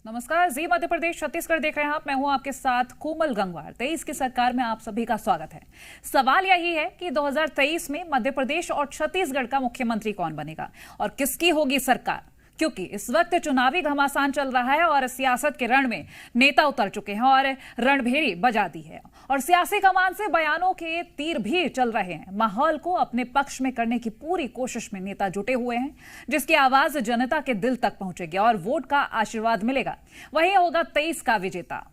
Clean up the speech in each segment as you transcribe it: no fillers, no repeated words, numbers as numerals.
नमस्कार, जी मध्य प्रदेश छत्तीसगढ़ देख रहे हैं आप। मैं हूं आपके साथ कोमल गंगवार। 23 की सरकार में आप सभी का स्वागत है। सवाल यही है कि 2023 में मध्य प्रदेश और छत्तीसगढ़ का मुख्यमंत्री कौन बनेगा और किसकी होगी सरकार, क्योंकि इस वक्त चुनावी घमासान चल रहा है और सियासत के रण में नेता उतर चुके हैं और रणभेरी बजा दी है और सियासी कमान से बयानों के तीर भी चल रहे हैं। माहौल को अपने पक्ष में करने की पूरी कोशिश में नेता जुटे हुए हैं, जिसकी आवाज जनता के दिल तक पहुंचेगी और वोट का आशीर्वाद मिलेगा। वही होगा 23 का विजेता।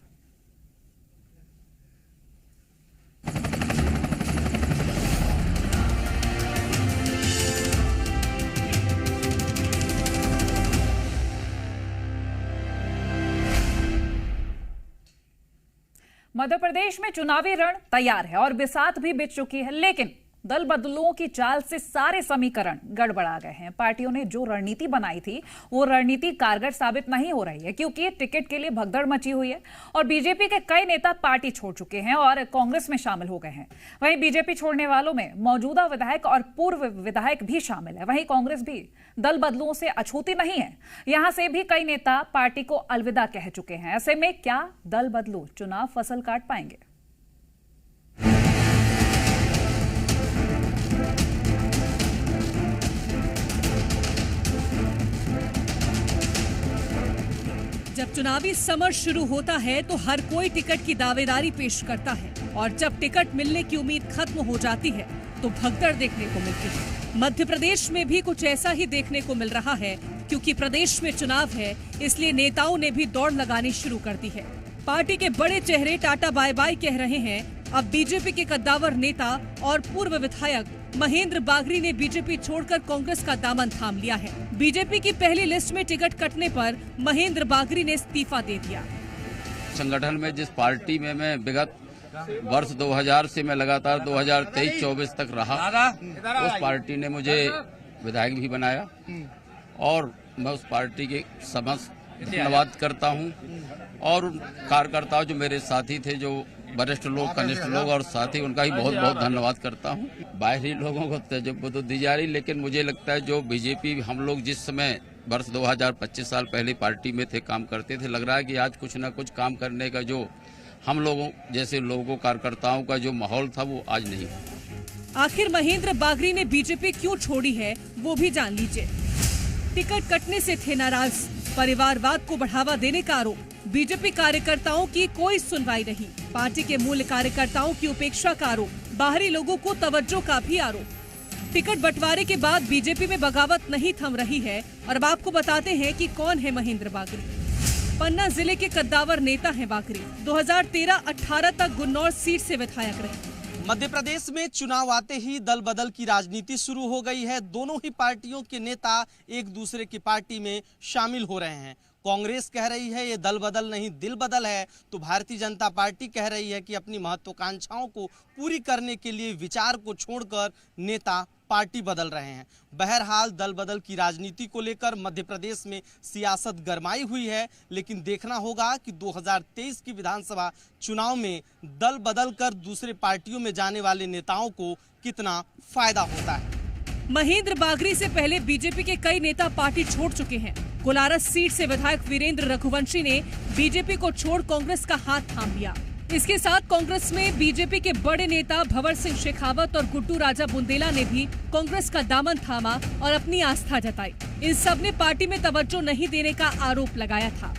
मध्य प्रदेश में चुनावी रण तैयार है और बिसात भी बिछ चुकी है, लेकिन दल बदलुओं की चाल से सारे समीकरण गड़बड़ा गए हैं। पार्टियों ने जो रणनीति बनाई थी वो रणनीति कारगर साबित नहीं हो रही है, क्योंकि टिकट के लिए भगदड़ मची हुई है और बीजेपी के कई नेता पार्टी छोड़ चुके हैं और कांग्रेस में शामिल हो गए हैं। वहीं बीजेपी छोड़ने वालों में मौजूदा विधायक और पूर्व विधायक भी शामिल है। वहीं कांग्रेस भी दल बदलुओं से अछूती नहीं है। यहां से भी कई नेता पार्टी को अलविदा कह चुके हैं। ऐसे में क्या दल बदलू चुनाव फसल काट पाएंगे? जब चुनावी समर शुरू होता है तो हर कोई टिकट की दावेदारी पेश करता है और जब टिकट मिलने की उम्मीद खत्म हो जाती है तो भगदड़ देखने को मिलती है। मध्य प्रदेश में भी कुछ ऐसा ही देखने को मिल रहा है, क्योंकि प्रदेश में चुनाव है, इसलिए नेताओं ने भी दौड़ लगानी शुरू कर दी है। पार्टी के बड़े चेहरे टाटा बाय बाय कह रहे हैं। अब बीजेपी के कद्दावर नेता और पूर्व विधायक महेंद्र बागरी ने बीजेपी छोड़कर कांग्रेस का दामन थाम लिया है। बीजेपी की पहली लिस्ट में टिकट कटने पर महेंद्र बागरी ने इस्तीफा दे दिया। संगठन में जिस पार्टी में मैं विगत वर्ष 2000 से मैं लगातार 2023-24 तक रहा, उस पार्टी ने मुझे विधायक भी बनाया और मैं उस पार्टी के समस्त धन्यवाद करता हूं और उन कार्यकर्ताओं जो मेरे साथी थे, जो वरिष्ठ लोग, कनिष्ठ लोग और साथी, उनका ही बहुत बहुत धन्यवाद करता हूं। बाहरी लोगों को तजुर्बा तो दी जा रही, लेकिन मुझे लगता है जो बीजेपी हम लोग जिस समय वर्ष 2025 साल पहले पार्टी में थे, काम करते थे, लग रहा है कि आज कुछ न कुछ काम करने का जो हम लोगों जैसे लोगों, कार्यकर्ताओं का जो माहौल था वो आज नहीं। आखिर महेंद्र बागरी ने बीजेपी क्यों छोड़ी है वो भी जान लीजिए। टिकट कटने से थे नाराज, परिवारवाद को बढ़ावा देने का आरोप, बीजेपी कार्यकर्ताओं की कोई सुनवाई नहीं, पार्टी के मूल कार्यकर्ताओं की उपेक्षा का आरोप, बाहरी लोगों को तवज्जो का भी आरोप। टिकट बंटवारे के बाद बीजेपी में बगावत नहीं थम रही है और अब आपको बताते हैं कि कौन है महेंद्र बागरी। पन्ना जिले के कद्दावर नेता हैं बागरी। 2013-18 तक गुन्नौर सीट से विधायक रहे। मध्य प्रदेश में चुनाव आते ही दल बदल की राजनीति शुरू हो गई है। दोनों ही पार्टियों के नेता एक दूसरे की पार्टी में शामिल हो रहे हैं। कांग्रेस कह रही है ये दल बदल नहीं दिल बदल है, तो भारतीय जनता पार्टी कह रही है कि अपनी महत्वाकांक्षाओं को पूरी करने के लिए विचार को छोड़कर नेता पार्टी बदल रहे हैं। बहरहाल दल बदल की राजनीति को लेकर मध्य प्रदेश में सियासत गरमाई हुई है, लेकिन देखना होगा कि 2023 की विधानसभा चुनाव में दल बदल कर दूसरे पार्टियों में जाने वाले नेताओं को कितना फायदा होता है। महेंद्र बागरी से पहले बीजेपी के कई नेता पार्टी छोड़ चुके हैं। कोलारस सीट से विधायक वीरेंद्र रघुवंशी ने बीजेपी को छोड़ कांग्रेस का हाथ थाम लिया। इसके साथ कांग्रेस में बीजेपी के बड़े नेता भंवर सिंह शेखावत और गुड्डू राजा बुंदेला ने भी कांग्रेस का दामन थामा और अपनी आस्था जताई। इन सब ने पार्टी में तवज्जो नहीं देने का आरोप लगाया था।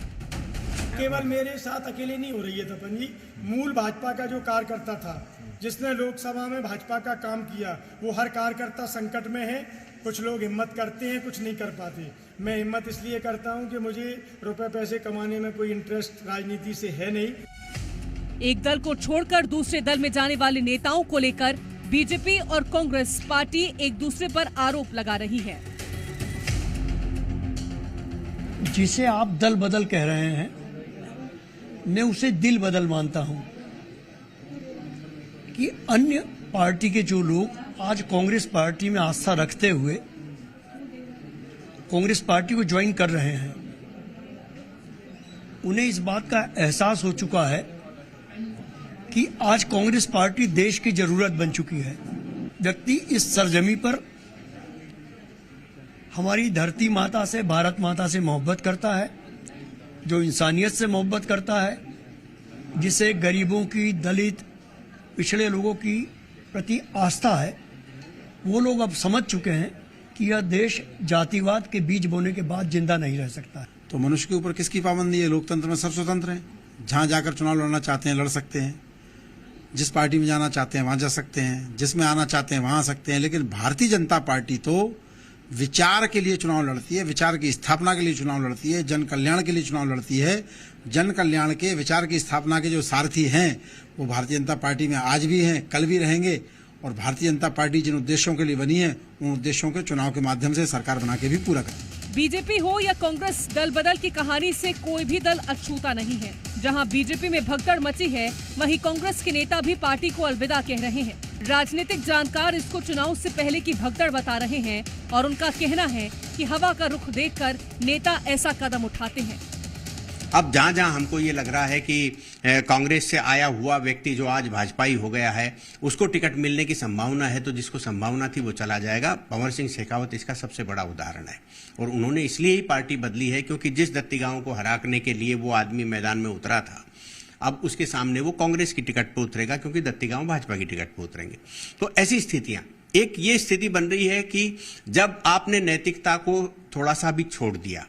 केवल मेरे साथ अकेले नहीं हो रही है तपन जी। मूल भाजपा का जो कार्यकर्ता था, जिसने लोकसभा में भाजपा का काम किया, वो हर कार्यकर्ता संकट में है। कुछ लोग हिम्मत करते हैं, कुछ नहीं कर पाते। मैं हिम्मत इसलिए करता हूं कि मुझे रुपए पैसे कमाने में कोई इंटरेस्ट राजनीति से है नहीं। एक दल को छोड़कर दूसरे दल में जाने वाले नेताओं को लेकर बीजेपी और कांग्रेस पार्टी एक दूसरे पर आरोप लगा रही है। जिसे आप दल बदल कह रहे हैं, मैं उसे दिल बदल मानता हूं कि अन्य पार्टी के जो लोग आज कांग्रेस पार्टी में आस्था रखते हुए कांग्रेस पार्टी को ज्वाइन कर रहे हैं, उन्हें इस बात का एहसास हो चुका है कि आज कांग्रेस पार्टी देश की जरूरत बन चुकी है। व्यक्ति इस सरजमी पर हमारी धरती माता से, भारत माता से मोहब्बत करता है जो इंसानियत से मोहब्बत करता है, जिसे गरीबों की, दलित, पिछड़े लोगों की प्रति आस्था है, वो लोग अब समझ चुके हैं कि यह देश जातिवाद के बीज बोने के बाद जिंदा नहीं रह सकता। तो मनुष्य के ऊपर किसकी पाबंदी है? लोकतंत्र में सब स्वतंत्र हैं, जहां जाकर चुनाव लड़ना चाहते हैं लड़ सकते हैं, जिस पार्टी में जाना चाहते हैं वहां जा सकते हैं, जिसमें आना चाहते हैं वहां आ सकते हैं। लेकिन भारतीय जनता पार्टी तो विचार के लिए चुनाव लड़ती है, विचार की स्थापना के लिए चुनाव लड़ती है, जन कल्याण के लिए चुनाव लड़ती है। जन कल्याण के, विचार की स्थापना के जो सारथी हैं वो भारतीय जनता पार्टी में आज भी हैं, कल भी रहेंगे। और भारतीय जनता पार्टी जिन उद्देश्यों के लिए बनी है, उन उद्देश्यों के चुनाव के माध्यम से सरकार बना के भी पूरा करेगी। बीजेपी हो या कांग्रेस, दल बदल की कहानी से कोई भी दल अछूता नहीं है। जहां बीजेपी में भगदड़ मची है, वहीं कांग्रेस के नेता भी पार्टी को अलविदा कह रहे हैं। राजनीतिक जानकार इसको चुनाव से पहले की भगदड़ बता रहे हैं और उनका कहना है कि हवा का रुख देखकर नेता ऐसा कदम उठाते हैं। अब जहां जहां हमको ये लग रहा है कि कांग्रेस से आया हुआ व्यक्ति जो आज भाजपाई हो गया है, उसको टिकट मिलने की संभावना है, तो जिसको संभावना थी वो चला जाएगा। पवन सिंह शेखावत इसका सबसे बड़ा उदाहरण है। और उन्होंने इसलिए ही पार्टी बदली है क्योंकि जिस दत्तीगांव को हराने के लिए वो आदमी मैदान में उतरा था, अब उसके सामने वो कांग्रेस की टिकट पर उतरेगा क्योंकि दत्तीगांव भाजपा की टिकट पर उतरेंगे। तो ऐसी स्थितियां, एक ये स्थिति बन रही है कि जब आपने नैतिकता को थोड़ा सा भी छोड़ दिया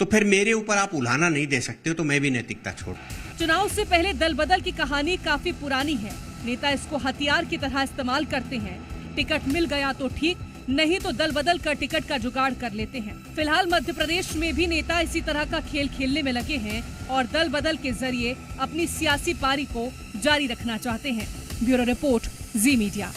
तो फिर मेरे ऊपर आप उल्हाना नहीं दे सकते हो, तो मैं भी नैतिकता छोड़। चुनाव से पहले दल बदल की कहानी काफी पुरानी है। नेता इसको हथियार की तरह इस्तेमाल करते हैं। टिकट मिल गया तो ठीक, नहीं तो दल बदल कर टिकट का जुगाड़ कर लेते हैं। फिलहाल मध्य प्रदेश में भी नेता इसी तरह का खेल खेलने में लगे हैं और दल बदल के जरिए अपनी सियासी पारी को जारी रखना चाहते हैं। ब्यूरो रिपोर्ट, जी मीडिया।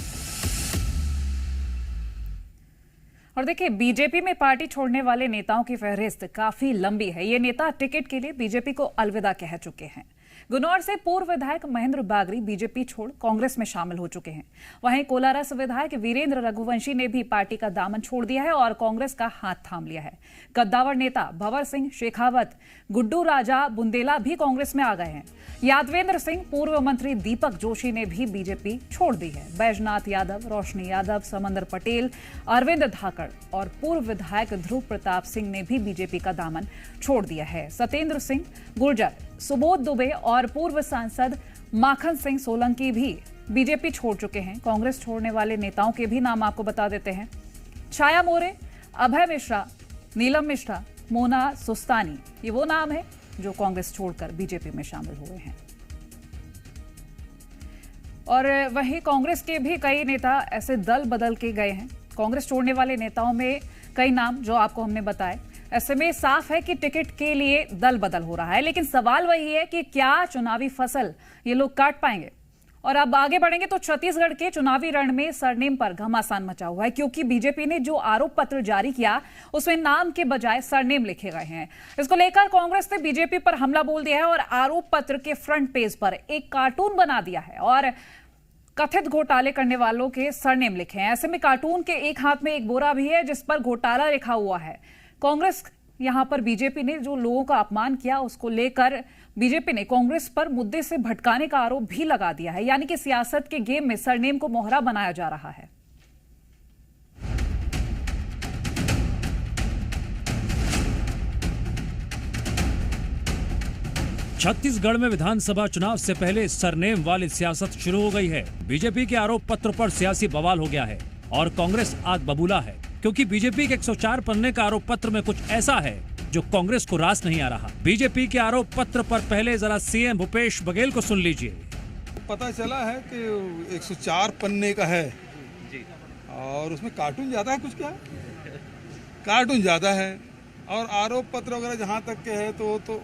और देखिए, बीजेपी में पार्टी छोड़ने वाले नेताओं की फहरिस्त काफी लंबी है। ये नेता टिकट के लिए बीजेपी को अलविदा कह चुके हैं। गुनौर से पूर्व विधायक महेंद्र बागरी बीजेपी छोड़ कांग्रेस में शामिल हो चुके हैं। वहीं कोलारा से विधायक वीरेंद्र रघुवंशी ने भी पार्टी का दामन छोड़ दिया है और कांग्रेस का हाथ थाम लिया है। कद्दावर नेता भंवर सिंह शेखावत, गुड्डू राजा बुंदेला भी कांग्रेस में आ गए हैं। यादवेंद्र सिंह, पूर्व मंत्री दीपक जोशी ने भी बीजेपी छोड़ दी है। बैजनाथ यादव, रोशनी यादव, समंदर पटेल, अरविंद धाकड़ और पूर्व विधायक ध्रुव प्रताप सिंह ने भी बीजेपी का दामन छोड़ दिया है। सत्येंद्र सिंह गुर्जर, सुबोध दुबे और पूर्व सांसद माखन सिंह सोलंकी भी बीजेपी छोड़ चुके हैं। कांग्रेस छोड़ने वाले नेताओं के भी नाम आपको बता देते हैं। छाया मोरे, अभय मिश्रा, नीलम मिश्रा, मोना सुस्तानी, ये वो नाम है जो कांग्रेस छोड़कर बीजेपी में शामिल हुए हैं। और वहीं कांग्रेस के भी कई नेता ऐसे दल बदल के गए हैं। कांग्रेस छोड़ने वाले नेताओं में कई नाम जो आपको हमने बताए। ऐसे में साफ है कि टिकट के लिए दल बदल हो रहा है, लेकिन सवाल वही है कि क्या चुनावी फसल ये लोग काट पाएंगे। और अब आगे बढ़ेंगे तो छत्तीसगढ़ के चुनावी रण में सरनेम पर घमासान मचा हुआ है, क्योंकि बीजेपी ने जो आरोप पत्र जारी किया उसमें नाम के बजाय सरनेम लिखे गए हैं। इसको लेकर कांग्रेस ने बीजेपी पर हमला बोल दिया है और आरोप पत्र के फ्रंट पेज पर एक कार्टून बना दिया है और कथित घोटाले करने वालों के सरनेम लिखे हैं। ऐसे में कार्टून के एक हाथ में एक बोरा भी है जिस पर घोटाला लिखा हुआ है। कांग्रेस यहां पर बीजेपी ने जो लोगों का अपमान किया उसको लेकर बीजेपी ने कांग्रेस पर मुद्दे से भटकाने का आरोप भी लगा दिया है। यानी कि सियासत के गेम में सरनेम को मोहरा बनाया जा रहा है। छत्तीसगढ़ में विधानसभा चुनाव से पहले सरनेम वाली सियासत शुरू हो गई है। बीजेपी के आरोप पत्र पर सियासी बवाल हो गया है और कांग्रेस आग बबूला है, क्योंकि बीजेपी के 104 पन्ने का आरोप पत्र में कुछ ऐसा है जो कांग्रेस को रास नहीं आ रहा। बीजेपी के आरोप पत्र पर पहले जरा सीएम भूपेश बघेल को सुन लीजिए। पता चला है कि 104 पन्ने का है और उसमें कार्टून ज्यादा है। कुछ क्या कार्टून ज्यादा है और आरोप पत्र वगैरह जहाँ तक के है तो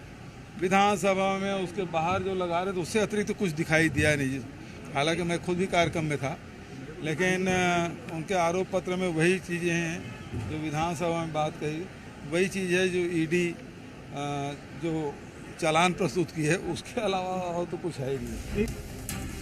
विधानसभा में उसके बाहर जो लगा रहे तो उससे अतिरिक्त तो कुछ दिखाई दिया नहीं। हालांकि मैं खुद भी कार्यक्रम में था, लेकिन उनके आरोप पत्र में वही चीज़ें हैं जो विधानसभा में बात कही, वही चीज़ है जो ईडी जो चालान प्रस्तुत की है, उसके अलावा और तो कुछ है ही नहीं।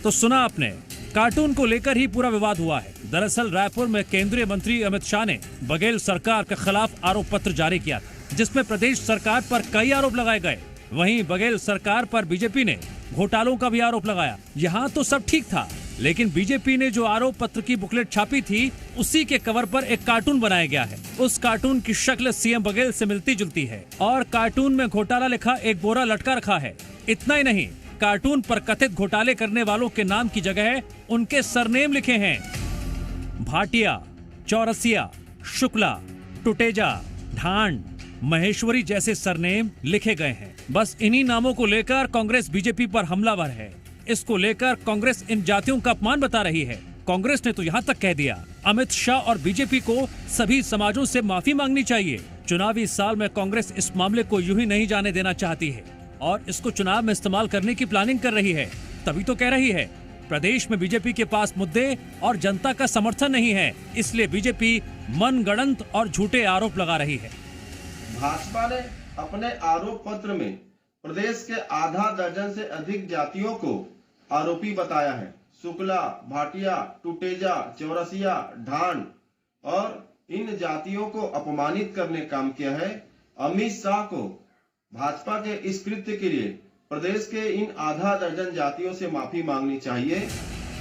तो सुना आपने, कार्टून को लेकर ही पूरा विवाद हुआ है। दरअसल रायपुर में केंद्रीय मंत्री अमित शाह ने बघेल सरकार के खिलाफ आरोप पत्र जारी किया था, जिसमें प्रदेश सरकार पर कई आरोप लगाए गए। वहीं बघेल सरकार पर बीजेपी ने घोटालों का भी आरोप लगाया। यहाँ तो सब ठीक था, लेकिन बीजेपी ने जो आरोप पत्र की बुकलेट छापी थी, उसी के कवर पर एक कार्टून बनाया गया है। उस कार्टून की शक्ल सीएम बघेल से मिलती जुलती है और कार्टून में घोटाला लिखा एक बोरा लटका रखा है। इतना ही नहीं, कार्टून पर कथित घोटाले करने वालों के नाम की जगह उनके सरनेम लिखे हैं। भाटिया, चौरसिया, शुक्ला, टुटेजा, ढांड, महेश्वरी जैसे सरनेम लिखे गए हैं। बस इन्हीं नामों को लेकर कांग्रेस बीजेपी पर हमलावर है। इसको लेकर कांग्रेस इन जातियों का अपमान बता रही है। कांग्रेस ने तो यहाँ तक कह दिया, अमित शाह और बीजेपी को सभी समाजों से माफी मांगनी चाहिए। चुनावी साल में कांग्रेस इस मामले को यूं ही नहीं जाने देना चाहती है और इसको चुनाव में इस्तेमाल करने की प्लानिंग कर रही है। तभी तो कह रही है, प्रदेश में बीजेपी के पास मुद्दे और जनता का समर्थन नहीं है, इसलिए बीजेपी मनगढ़ंत और झूठे आरोप लगा रही है। भाजपा ने अपने आरोप पत्र में प्रदेश के आधा दर्जन से अधिक जातियों को आरोपी बताया है। शुक्ला, भाटिया, टुटेजा, चौरसिया, ढांड और इन जातियों को अपमानित करने काम किया है। अमित शाह को भाजपा के इस कृत्य के लिए प्रदेश के इन आधा दर्जन जातियों से माफी मांगनी चाहिए।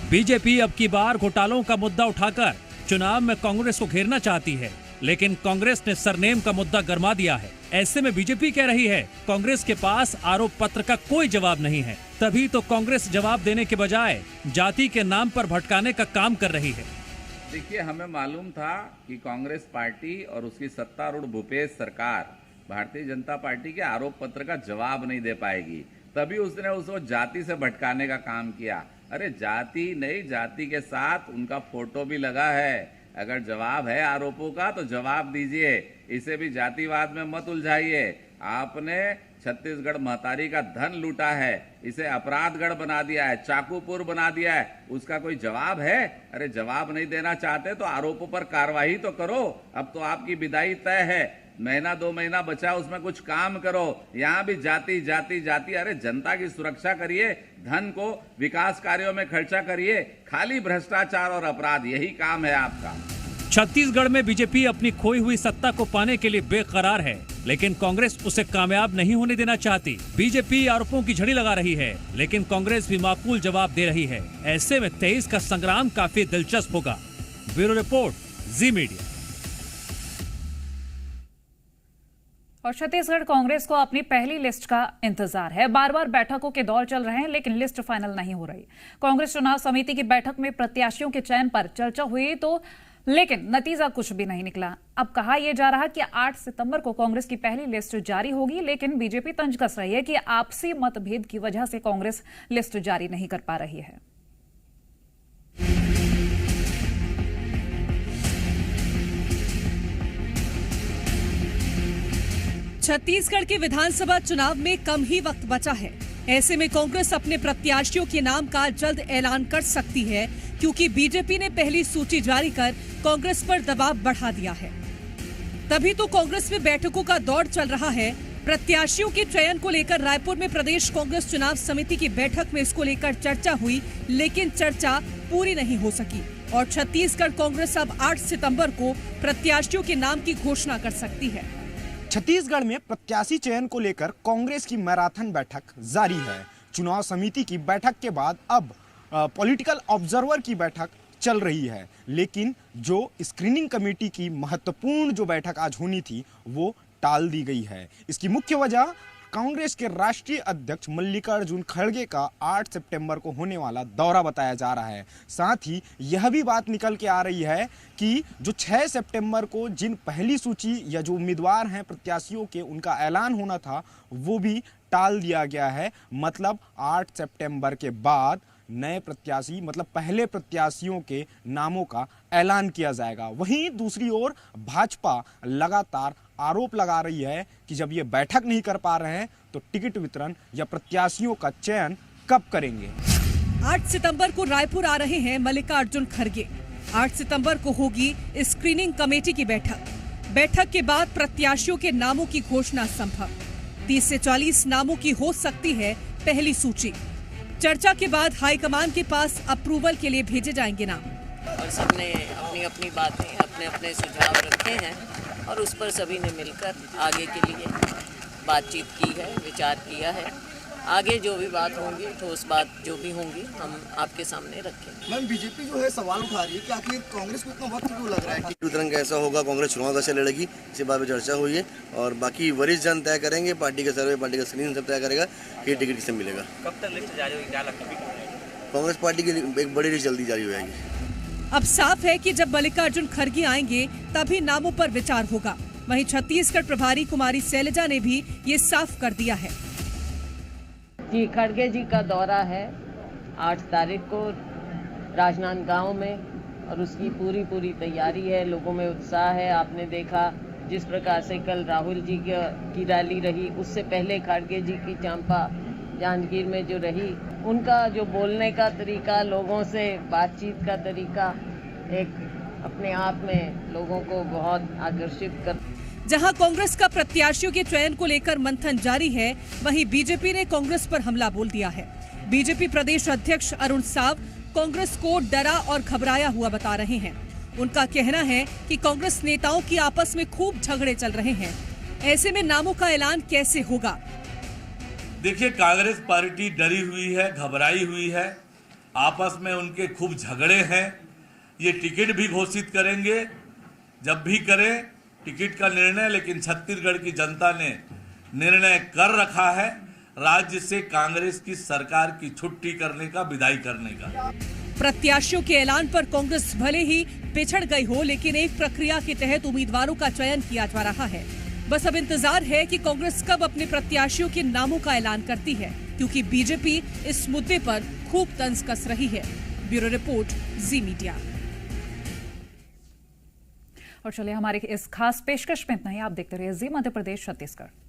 बीजेपी अब की बार घोटालों का मुद्दा उठाकर चुनाव में कांग्रेस को घेरना चाहती है, लेकिन कांग्रेस ने सरनेम का मुद्दा गरमा दिया है। ऐसे में बीजेपी कह रही है, कांग्रेस के पास आरोप पत्र का कोई जवाब नहीं है। तभी तो कांग्रेस जवाब देने के बजाय जाति के नाम पर भटकाने का काम कर रही है। देखिए, हमें मालूम था कि कांग्रेस पार्टी और उसकी सत्तारूढ़ भूपेश सरकार भारतीय जनता पार्टी के आरोप पत्र का जवाब नहीं दे पाएगी, तभी उसने उसको जाति से भटकाने का काम किया। अरे जाति नहीं, जाति के साथ उनका फोटो भी लगा है। अगर जवाब है आरोपों का तो जवाब दीजिए, इसे भी जातिवाद में मत उलझाइए। आपने छत्तीसगढ़ महतारी का धन लूटा है, इसे अपराधगढ़ बना दिया है, चाकूपुर बना दिया है, उसका कोई जवाब है? अरे जवाब नहीं देना चाहते तो आरोपों पर कार्रवाई तो करो। अब तो आपकी विदाई तय है, महीना 2 महीना बचा, उसमें कुछ काम करो। यहाँ भी जाति जाति जाति। अरे जनता की सुरक्षा करिए, धन को विकास कार्यों में खर्चा करिए, खाली भ्रष्टाचार और अपराध, यही काम है आपका। छत्तीसगढ़ में बीजेपी अपनी खोई हुई सत्ता को पाने के लिए बेकरार है, लेकिन कांग्रेस उसे कामयाब नहीं होने देना चाहती। बीजेपी आरोपों की झड़ी लगा रही है, लेकिन कांग्रेस भी माकूल जवाब दे रही है। ऐसे में 23 का संग्राम काफी दिलचस्प होगा। ब्यूरो रिपोर्ट, जी मीडिया। और छत्तीसगढ़ कांग्रेस को अपनी पहली लिस्ट का इंतजार है। बार बार बैठकों के दौर चल रहे हैं, लेकिन लिस्ट फाइनल नहीं हो रही। कांग्रेस चुनाव समिति की बैठक में प्रत्याशियों के चयन पर चर्चा हुई लेकिन नतीजा कुछ भी नहीं निकला। अब कहा यह जा रहा कि 8 सितंबर को कांग्रेस की पहली लिस्ट जारी होगी, लेकिन बीजेपी तंज कस रही है कि आपसी मतभेद की वजह से कांग्रेस लिस्ट जारी नहीं कर पा रही है। छत्तीसगढ़ के विधानसभा चुनाव में कम ही वक्त बचा है। ऐसे में कांग्रेस अपने प्रत्याशियों के नाम का जल्द ऐलान कर सकती है, क्योंकि बीजेपी ने पहली सूची जारी कर कांग्रेस पर दबाव बढ़ा दिया है। तभी तो कांग्रेस में बैठकों का दौर चल रहा है। प्रत्याशियों के चयन को लेकर रायपुर में प्रदेश कांग्रेस चुनाव समिति की बैठक में इसको लेकर चर्चा हुई, लेकिन चर्चा पूरी नहीं हो सकी और छत्तीसगढ़ कांग्रेस अब 8 सितंबर को प्रत्याशियों के नाम की घोषणा कर सकती है। छत्तीसगढ़ में प्रत्याशी चयन को लेकर कांग्रेस की मैराथन बैठक जारी है। चुनाव समिति की बैठक के बाद अब पॉलिटिकल ऑब्जर्वर की बैठक चल रही है, लेकिन जो स्क्रीनिंग कमेटी की महत्वपूर्ण जो बैठक आज होनी थी वो टाल दी गई है। इसकी मुख्य वजह कांग्रेस के राष्ट्रीय अध्यक्ष मल्लिकार्जुन खड़गे का 8 सितंबर को होने वाला दौरा बताया जा रहा है। साथ ही यह भी बात निकल के आ रही है कि जो 6 सितंबर को जिन पहली सूची या जो उम्मीदवार हैं प्रत्याशियों के, उनका ऐलान होना था वो भी टाल दिया गया है। मतलब 8 सितंबर के बाद नए प्रत्याशी, मतलब पहले प्रत्याशियों के नामों का ऐलान किया जाएगा। वहीं दूसरी ओर भाजपा लगातार आरोप लगा रही है कि जब ये बैठक नहीं कर पा रहे हैं तो टिकट वितरण या प्रत्याशियों का चयन कब करेंगे। 8 सितंबर को रायपुर आ रहे हैं मल्लिकार्जुन खड़गे। 8 सितंबर को होगी स्क्रीनिंग कमेटी की बैठक। बैठक के बाद प्रत्याशियों के नामों की घोषणा संभव। 30 से 40 नामों की हो सकती है पहली सूची। चर्चा के बाद हाईकमान के पास अप्रूवल के लिए भेजे जाएंगे नाम। और सबने अपनी अपनी बातें, अपने अपने सुझाव रखे हैं और उस पर सभी ने मिलकर आगे के लिए बातचीत की है, विचार किया है आगे जो भी बात होंगी, ठोस बात जो भी होंगी, हम आपके सामने रखेंगे। मैम, बीजेपी जो है सवाल उठा रही है कि आखिर कांग्रेस को इतना वक्त क्यों लग रहा है कि तरंग कैसा होगा, कांग्रेस चुनाव कैसे लड़ेगी, इसी बात में चर्चा हुई है और बाकी वरिष्ठ जन तय करेंगे, पार्टी का सर्वे, पार्टी का स्क्रीन सब तय करेगा कि टिकट किसे मिलेगा। कब तक लिस्ट जारी होगी, क्या लगता है? कांग्रेस पार्टी की एक बड़ी लिस्ट जल्दी जारी हो जाएगी। अब साफ है कि जब मल्लिकार्जुन खड़गे आएंगे तभी नामों पर विचार होगा। वहीं छत्तीसगढ़ प्रभारी कुमारी शैलजा ने भी ये साफ कर दिया है जी, खड़गे जी का दौरा है 8 तारीख को राजनांदगांव में और उसकी पूरी तैयारी है। लोगों में उत्साह है। आपने देखा जिस प्रकार से कल राहुल जी की रैली रही, उससे पहले खड़गे जी की चांपा जांजगीर में जो रही, उनका जो बोलने का तरीका, लोगों से बातचीत का तरीका एक अपने आप में लोगों को बहुत आकर्षित कर। जहां कांग्रेस का प्रत्याशियों के चयन को लेकर मंथन जारी है, वहीं बीजेपी ने कांग्रेस पर हमला बोल दिया है। बीजेपी प्रदेश अध्यक्ष अरुण साव कांग्रेस को डरा और घबराया हुआ बता रहे हैं। उनका कहना है कि कांग्रेस नेताओं की आपस में खूब झगड़े चल रहे हैं। ऐसे में नामों का ऐलान कैसे होगा? देखिए, कांग्रेस पार्टी डरी हुई है, घबराई हुई है, आपस में उनके खूब झगड़े हैं। ये टिकट भी घोषित करेंगे, जब भी करें टिकट का निर्णय, लेकिन छत्तीसगढ़ की जनता ने निर्णय कर रखा है राज्य से कांग्रेस की सरकार की छुट्टी करने का, विदाई करने का। प्रत्याशियों के ऐलान पर कांग्रेस भले ही पिछड़ गई हो, लेकिन एक प्रक्रिया के तहत उम्मीदवारों का चयन किया जा रहा है। बस अब इंतजार है कि कांग्रेस कब अपने प्रत्याशियों के नामों का ऐलान करती है, क्योंकि बीजेपी इस मुद्दे पर खूब तंज कस रही है। ब्यूरो रिपोर्ट, जी मीडिया। और चलिए हमारे इस खास पेशकश में इतना ही। आप देखते रहिए जी मध्य प्रदेश छत्तीसगढ़।